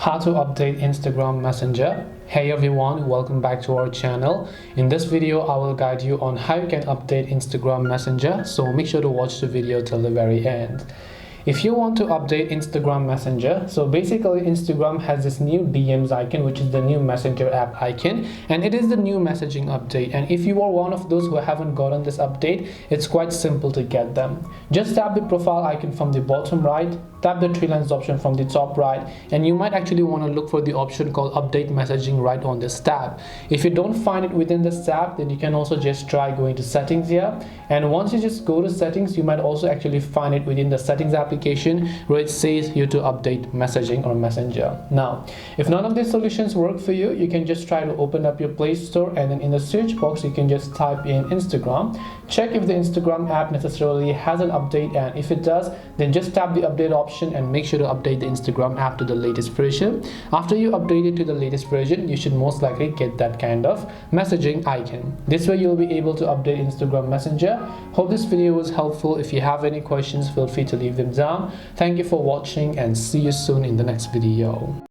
How to update Instagram Messenger. Hey everyone, welcome back to our channel. In this video I will guide you on how you can update Instagram Messenger, so make sure to watch the video till the very end. If you want to update Instagram Messenger, so basically Instagram has this new DMs icon, which is the new Messenger app icon, and it is the new messaging update. And if you are one of those who haven't gotten this update, it's quite simple to get them. Just tap the profile icon from the bottom right, tap the three lines option from the top right, and you might actually want to look for the option called update messaging right on this tab. If you don't find it within this tab, then you can also just try going to settings here, and once you just go to settings, you might also actually find it within the settings application where it says you to update messaging or messenger. Now if none of these solutions work for you, you can just try to open up your Play Store, and then in the search box you can just type in Instagram. Check if the Instagram app necessarily has an update, and if it does, then just tap the update option and make sure to update the Instagram app to the latest version. After you update it to the latest version, you should most likely get that kind of messaging icon. This way you'll be able to update Instagram Messenger. Hope this video was helpful. If you have any questions, feel free to leave them down. Thank you for watching and see you soon in the next video.